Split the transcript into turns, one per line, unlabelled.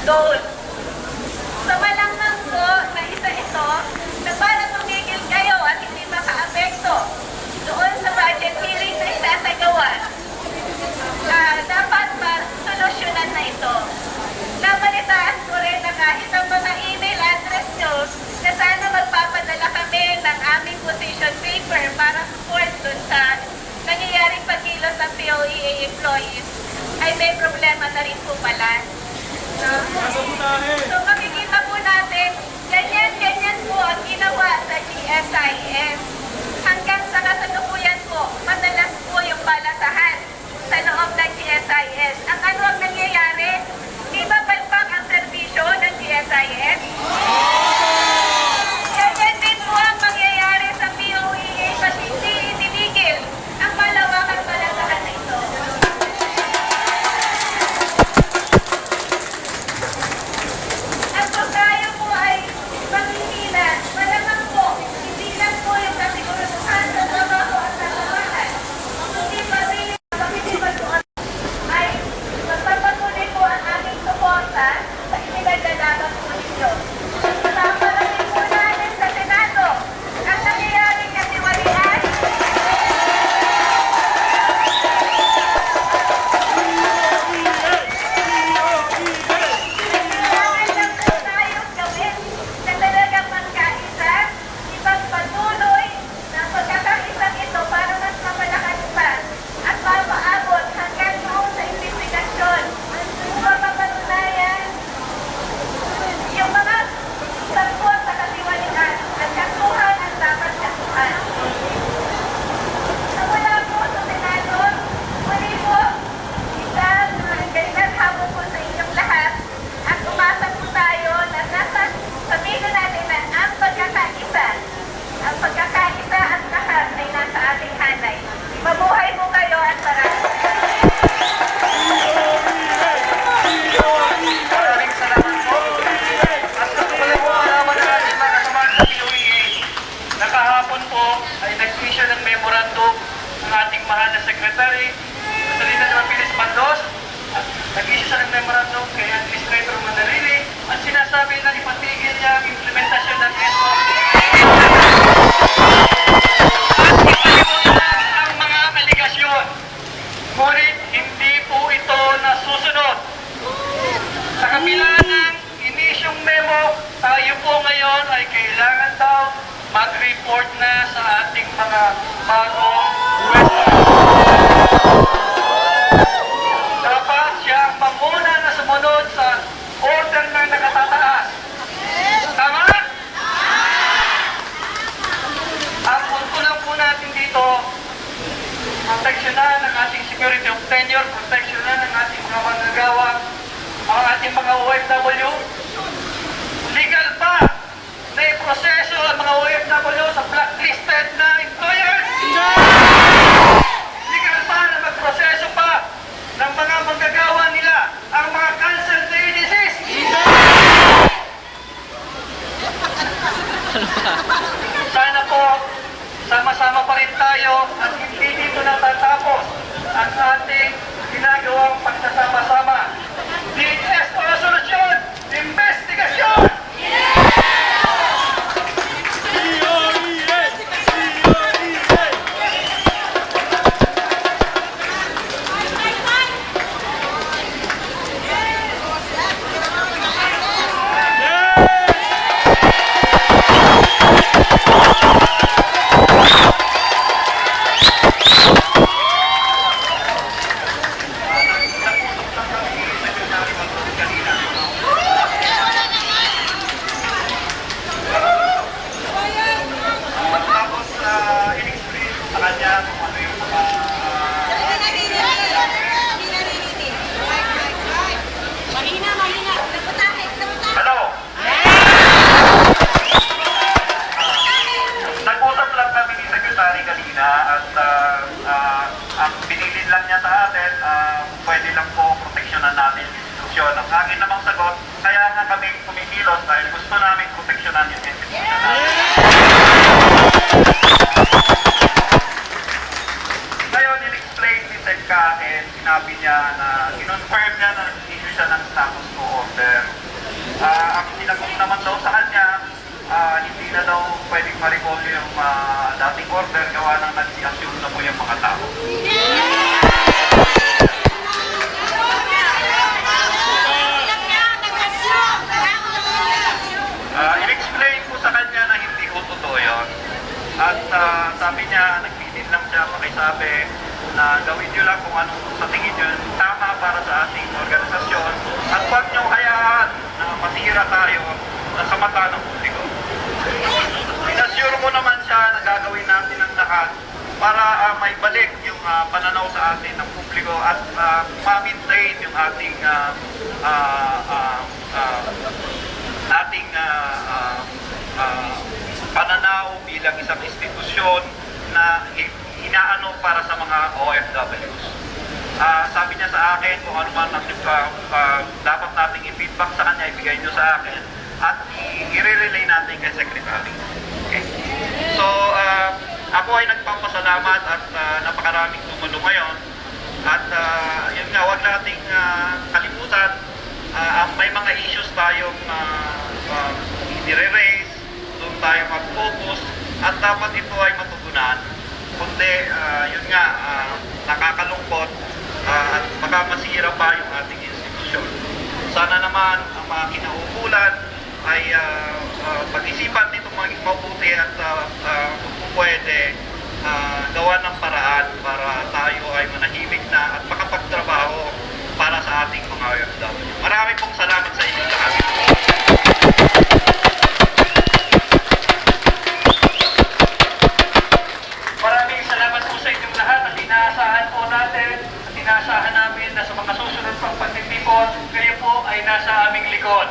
goal. So malamang po na isa ito na para tumigil kayo at hindi maka-apekto doon sa budget hearing na isasagawa. Dapat solusyonan na ito. Nabalitaan ko rin na kahit ang mga email address nyo na sana magpapadala kami ng aming position paper para support dun sa nangyayaring pagkilos ng POEA employees ay may problema na rin po pala. So makikita po natin, ganyan po ang ginawa sa GSIS. Hanggang sa kasalukuyan po, madalas po yung balasahan sa loob ng GSIS. Ang ano ang nangyayari? Di ba palpak ang serbisyo ng GSIS? Ganyan din po ang mangyayari sa POEA pag hindi itinigil ang malawakang balasahan na ito. At kung tayo po ay panghihilan, malamang po, hindi lang po yung kasiguruhan sa trabaho at trabahan. Hindi pa rin pakikipagtuan ay magpapatuloy po ang aming suporta sa ipinagdalaban po ninyo. Kasama rin po natin sa Senado ang nangyayaring katiwalian. Kailangan lang po tayong gawin na talagang magkaisa, ipagpatuloy ng pagkakaisang ito para mas mapalakas pa at mapaabot hanggang doon sa investigasyon. Upang mapatunayan yung mga sangkot sa katiwalian at kasuhan ang dapat kasuhan. Sa mula po sa Senado, muli po, isang ganyan hapon po sa inyong lahat at umasa po tayo na sabihin natin na ang pagkakaisa at lahat ay nasa ating hanay. Mabuhay po kayo at maraming
Maraming salamat po. At gusto ko lang po malaman ng ating mga kasamahan sa POEA na kahapon po ay nag-issue ng memorandum ng ating mahal na Secretary Rosalina de Mapiles Bandos at nag-issue siya ng memorandum kay Administrator Mandarili at sinasabi na ipatigil niya ang implementasyon ng SOP at ipalimutan ang mga aligasyon. Ngunit hindi po ito nasusunod. Sa kabila ng inisyong memo, tayo po ngayon ay kailangan daw mag-report na sa ating mga bagong pwesto. Dapat siya ang panguna na sumunod sa order ng nakatataas. Tama? Ang punto lang po natin dito, proteksyonan ng ating security of tenure, proteksyonan ng ating mga manggagawa, ang ating mga OFW. Legal ba na iproseso ang mga OFW sa blacklisted na employers? Legal ba na magproseso pa ng mga manggagawa nila ang mga cancelled agencies? Sana po, sama-sama pa rin tayo at hindi dito natatapos ang ating ginagawang pagsasama-sama. DHS o solusyon! Investigasyon! order. Ang sinagot naman daw sa kanya, hindi na daw pwedeng ma-recall yung dating order gawa ng nag-assume na po yung mga tao. In-explain ko sa kanya na hindi ko totoo yun. At sabi niya, nagpitin lang siya pakisabi na gawin niyo lang kung anong sa tingin niyo tama para sa ating organisasyon at huwag niyo hayaan na masira tayo sa mata ng publiko. Inassure mo naman siya na gagawin natin ang lahat para may balik yung pananaw sa atin ng publiko at ma-maintain yung ating pananaw bilang isang institusyon na inaano para sa mga OFWs. Sabi niya sa akin kung ano man ang dapat nating i-feedback sa kanya, ibigay niyo sa akin at i-relay natin kay Secretary. Okay? So, ako ay nagpapasalamat at napakaraming tumulong ngayon. At yun nga, huwag nating kalimutan, may mga issues tayong i-raise, doon tayo mag-focus, at dapat ito ay matugunan. Kundi, yun nga, nakakalungkot at baka masira pa yung ating institusyon. Sana naman ang mga kinaukulan ay pag-isipan nito maging mabuti at kung pwede gawa ng paraan para tayo ay manahimik na at makapagtrabaho para sa ating mga OFW. Maraming pong salamat sa inyo lahat. Maraming salamat po sa inyong lahat at inaasahan po natin at inaasahan namin na sa mga susunod pang pagtitipon, kayo po ay nasa aming likod.